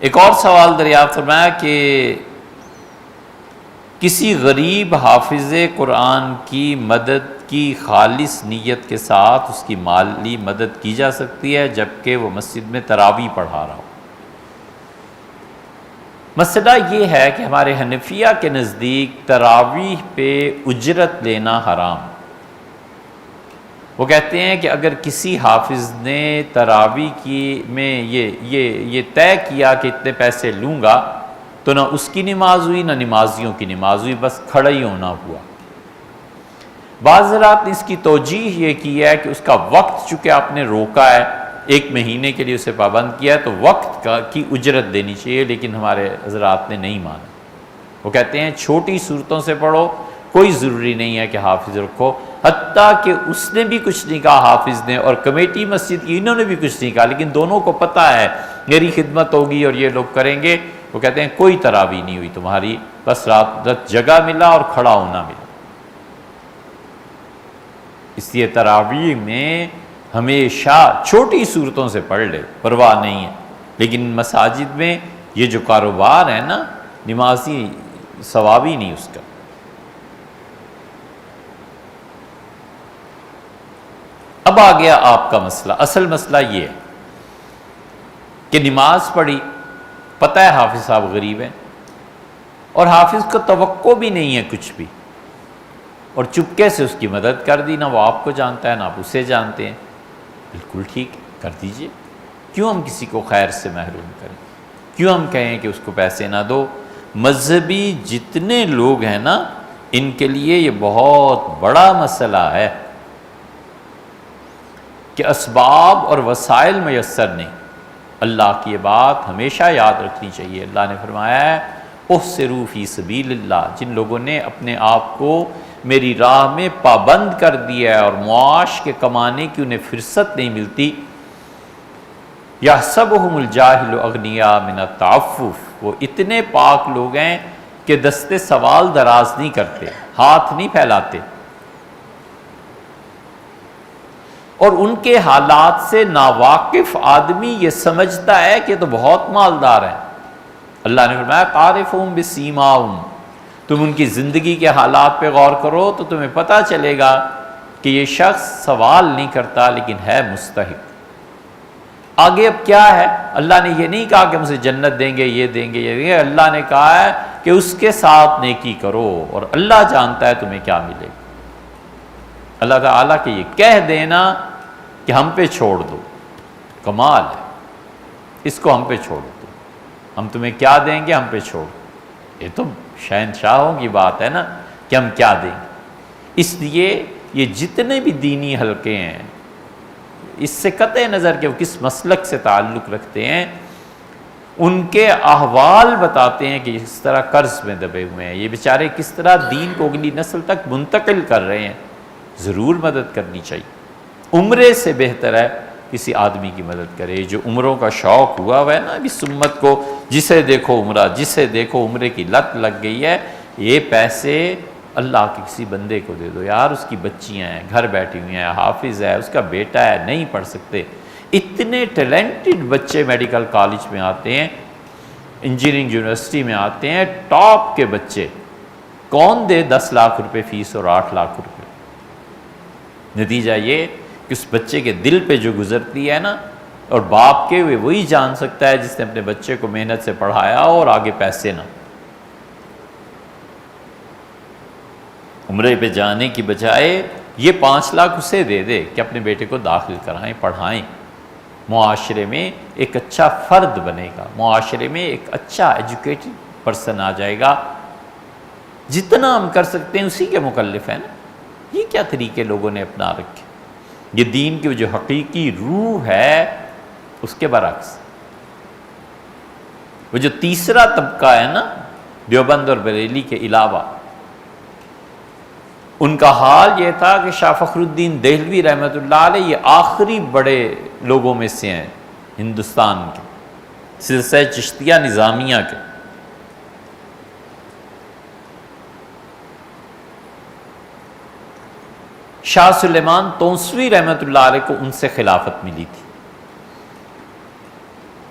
ایک اور سوال دریافت فرمایا کہ کسی غریب حافظ قرآن کی مدد کی خالص نیت کے ساتھ اس کی مالی مدد کی جا سکتی ہے جبکہ وہ مسجد میں تراویح پڑھا رہا ہو؟ مسئلہ یہ ہے کہ ہمارے حنفیہ کے نزدیک تراویح پہ اجرت لینا حرام۔ وہ کہتے ہیں کہ اگر کسی حافظ نے تراویح میں یہ طے کیا کہ اتنے پیسے لوں گا تو نہ اس کی نماز ہوئی نہ نمازیوں کی نماز ہوئی، بس کھڑا ہی ہونا ہوا۔ بعض حضرات نے اس کی توجیح یہ کی ہے کہ اس کا وقت چونکہ آپ نے روکا ہے، 1 مہینے کے لیے اسے پابند کیا ہے تو وقت کی اجرت دینی چاہیے، لیکن ہمارے حضرات نے نہیں مانا۔ وہ کہتے ہیں چھوٹی صورتوں سے پڑھو، کوئی ضروری نہیں ہے کہ حافظ رکھو، حتیٰ کہ اس نے بھی کچھ نہیں کہا حافظ نے اور کمیٹی مسجد کی انہوں نے بھی کچھ نہیں کہا، لیکن دونوں کو پتہ ہے میری خدمت ہوگی اور یہ لوگ کریں گے۔ وہ کہتے ہیں کوئی تراویح نہیں ہوئی تمہاری، بس رات جگہ ملا اور کھڑا ہونا ملا۔ اس لیے تراویح میں ہمیشہ چھوٹی صورتوں سے پڑھ لے، پرواہ نہیں ہے، لیکن مساجد میں یہ جو کاروبار ہے نا، نمازی ثواب ہی نہیں اس کا۔ اب آ گیا آپ کا مسئلہ، اصل مسئلہ یہ ہے کہ نماز پڑھی، پتہ ہے حافظ صاحب غریب ہیں اور حافظ کو توقع بھی نہیں ہے کچھ بھی، اور چپکے سے اس کی مدد کر دی، نہ وہ آپ کو جانتا ہے نہ آپ اسے جانتے ہیں، بالکل ٹھیک ہے، کر دیجئے۔ کیوں ہم کسی کو خیر سے محروم کریں؟ کیوں ہم کہیں کہ اس کو پیسے نہ دو؟ مذہبی جتنے لوگ ہیں نا، ان کے لیے یہ بہت بڑا مسئلہ ہے کہ اسباب اور وسائل میسر نہیں۔ اللہ کی یہ بات ہمیشہ یاد رکھنی چاہیے۔ اللہ نے فرمایا ہے احسروا فی سبیل اللہ، جن لوگوں نے اپنے آپ کو میری راہ میں پابند کر دیا ہے اور معاش کے کمانے کی انہیں فرصت نہیں ملتی، یحسبہم الجاہل اغنیاء من التعفف، وہ اتنے پاک لوگ ہیں کہ دستے سوال دراز نہیں کرتے، ہاتھ نہیں پھیلاتے، اور ان کے حالات سے ناواقف آدمی یہ سمجھتا ہے کہ تو بہت مالدار ہیں۔ اللہ نے فرمایا تعرفہم بسیماہم، تم ان کی زندگی کے حالات پہ غور کرو تو تمہیں پتہ چلے گا کہ یہ شخص سوال نہیں کرتا لیکن ہے مستحق۔ آگے اب کیا ہے؟ اللہ نے یہ نہیں کہا کہ مجھے جنت دیں گے، یہ دیں گے، یہ دیں گے، اللہ نے کہا ہے کہ اس کے ساتھ نیکی کرو اور اللہ جانتا ہے تمہیں کیا ملے گا۔ اللہ تعالیٰ کہ یہ کہہ دینا کہ ہم پہ چھوڑ دو، کمال ہے، اس کو ہم پہ چھوڑ دو، ہم تمہیں کیا دیں گے، ہم پہ چھوڑ دو، یہ تو شہنشاہوں کی بات ہے نا کہ ہم کیا دیں گے۔ اس لیے یہ جتنے بھی دینی حلقے ہیں، اس سے قطع نظر کہ وہ کس مسلک سے تعلق رکھتے ہیں، ان کے احوال بتاتے ہیں کہ اس طرح قرض میں دبے ہوئے ہیں، یہ بیچارے کس طرح دین کو اگلی نسل تک منتقل کر رہے ہیں۔ ضرور مدد کرنی چاہیے، عمرے سے بہتر ہے کسی آدمی کی مدد کرے جو عمروں کا شوق ہوا ہے نا، ابھی سمت کو جسے دیکھو عمرہ، جسے دیکھو عمرے کی لت لگ گئی ہے، یہ پیسے اللہ کے کسی بندے کو دے دو یار، اس کی بچیاں ہیں گھر بیٹھی ہوئی ہیں، حافظ ہے، اس کا بیٹا ہے، نہیں پڑھ سکتے۔ اتنے ٹیلنٹڈ بچے میڈیکل کالج میں آتے ہیں، انجینئرنگ یونیورسٹی میں آتے ہیں، ٹاپ کے بچے، کون دے 10 لاکھ روپے فیس اور 8 لاکھ روپے؟ نتیجہ یہ کہ اس بچے کے دل پہ جو گزرتی ہے نا، اور باپ کے ہوئے وہی جان سکتا ہے جس نے اپنے بچے کو محنت سے پڑھایا اور آگے پیسے نہ۔ عمرے پہ جانے کی بجائے یہ 5 لاکھ اسے دے دے کہ اپنے بیٹے کو داخل کرائیں، پڑھائیں، معاشرے میں ایک اچھا فرد بنے گا، معاشرے میں ایک اچھا ایجوکیٹڈ پرسن آ جائے گا۔ جتنا ہم کر سکتے ہیں اسی کے مکلف ہیں نا۔ یہ کیا طریقے لوگوں نے اپنا رکھے؟ یہ دین کی جو حقیقی روح ہے اس کے برعکس۔ وہ جو تیسرا طبقہ ہے نا، دیوبند اور بریلی کے علاوہ، ان کا حال یہ تھا کہ شاہ فخر الدین دہلوی رحمۃ اللہ علیہ یہ آخری بڑے لوگوں میں سے ہیں ہندوستان کے، سلسلہ چشتیہ نظامیہ کے۔ شاہ سلیمان تونسوی رحمۃ اللہ علیہ کو ان سے خلافت ملی تھی،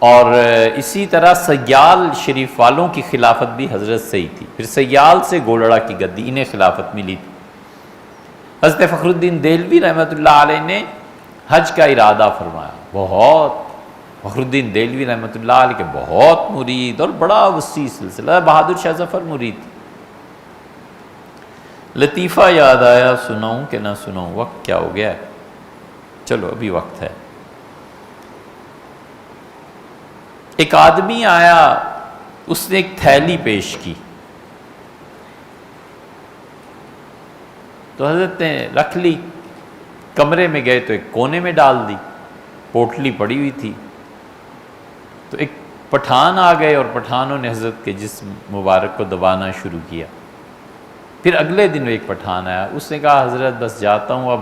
اور اسی طرح سیال شریف والوں کی خلافت بھی حضرت سے ہی تھی، پھر سیال سے گولڑا کی گدی، انہیں خلافت ملی تھی۔ حضرت فخر الدین دہلوی رحمۃ اللہ علیہ نے حج کا ارادہ فرمایا، فخر الدین دہلوی رحمۃ اللہ علیہ کے بہت مرید اور بڑا وسیع سلسلہ، بہادر شاہ ظفر مرید تھی۔ لطیفہ یاد آیا، سناؤں کہ نہ سناؤں؟ وقت کیا ہو گیا ہے؟ چلو ابھی وقت ہے۔ ایک آدمی آیا، اس نے ایک تھیلی پیش کی، تو حضرت نے رکھ لی، کمرے میں گئے تو ایک کونے میں ڈال دی، پوٹلی پڑی ہوئی تھی۔ تو ایک پٹھان آ گئے اور پٹھانوں نے حضرت کے جسم مبارک کو دبانا شروع کیا۔ پھر اگلے دن ایک پٹھان آیا، اس نے کہا حضرت بس جاتا ہوں، اب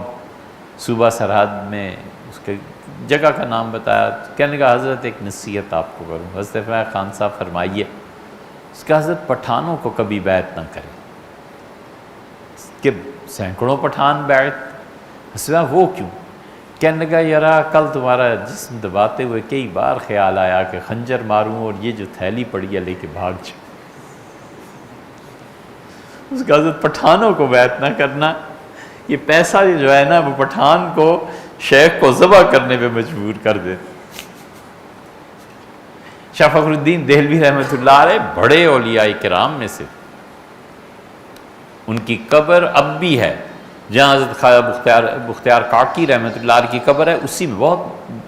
صوبہ سرحد میں، اس کے جگہ کا نام بتایا، کہنے کا حضرت ایک نصیحت آپ کو کروں۔ حضرت فرمایا خان صاحب فرمائیے۔ اس کا حضرت پٹھانوں کو کبھی بیعت نہ کرے، کہ سینکڑوں پٹھان بیعت، وہ کیوں؟ کہنے لگا یارا کل تمہارا جسم دباتے ہوئے کئی بار خیال آیا کہ خنجر ماروں اور یہ جو تھیلی پڑی ہے لے کے بھاگ جاؤں۔ اس کا حضرت پٹھانوں کو بیعت نہ کرنا، یہ پیسہ جو ہے نا وہ پٹھان کو شیخ کو ذبح کرنے پہ مجبور کر دے۔ شاہ فخر الدین دہلوی رحمۃ اللہ علیہ بڑے اولیاء کرام میں سے، ان کی قبر اب بھی ہے جہاں حضرت خواجہ بختیار کاکی رحمۃ اللہ علیہ کی قبر ہے، اسی میں بہت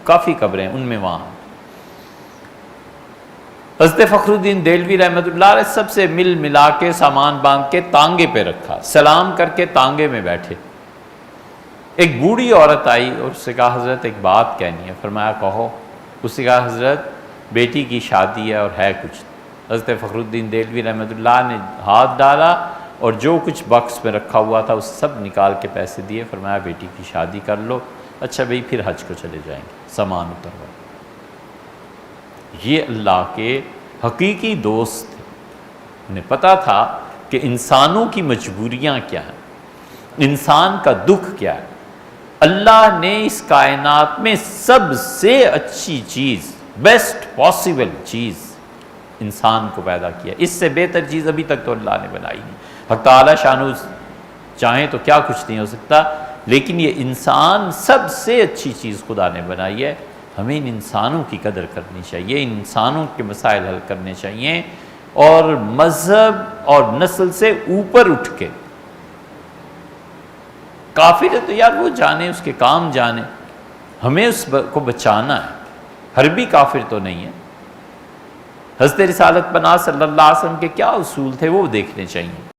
کافی قبریں ان میں وہاں۔ حضرت فخر الدین دہلوی رحمۃ اللہ علیہ سب سے مل ملا کے سامان باندھ کے تانگے پہ رکھا، سلام کر کے تانگے میں بیٹھے۔ ایک بوڑھی عورت آئی اور اس سے کہا حضرت ایک بات کہنی ہے۔ فرمایا کہو۔ اس نے کہا حضرت بیٹی کی شادی ہے اور ہے کچھ۔ حضرت فخر الدین دہلوی رحمۃ اللہ نے ہاتھ ڈالا اور جو کچھ باکس میں رکھا ہوا تھا اس سب نکال کے پیسے دیے۔ فرمایا بیٹی کی شادی کر لو، اچھا بھئی پھر حج کو چلے جائیں گے، سامان اتروا۔ یہ اللہ کے حقیقی دوست تھے، انہیں پتہ تھا کہ انسانوں کی مجبوریاں کیا ہیں، انسان کا دکھ کیا ہے۔ اللہ نے اس کائنات میں سب سے اچھی چیز، بیسٹ پاسبل چیز انسان کو پیدا کیا، اس سے بہتر چیز ابھی تک تو اللہ نے بنائی نہیں۔ حق تعالی شانہ چاہیں تو کیا کچھ نہیں ہو سکتا، لیکن یہ انسان سب سے اچھی چیز خدا نے بنائی ہے۔ ہمیں ان انسانوں کی قدر کرنی چاہیے، ان انسانوں کے مسائل حل کرنے چاہیے، اور مذہب اور نسل سے اوپر اٹھ کے، کافر ہے تو یار وہ جانے، اس کے کام جانے، ہمیں اس کو بچانا ہے، حربی کافر تو نہیں ہے۔ حضرت رسالت پناہ صلی اللہ علیہ وسلم کے کیا اصول تھے وہ دیکھنے چاہیے۔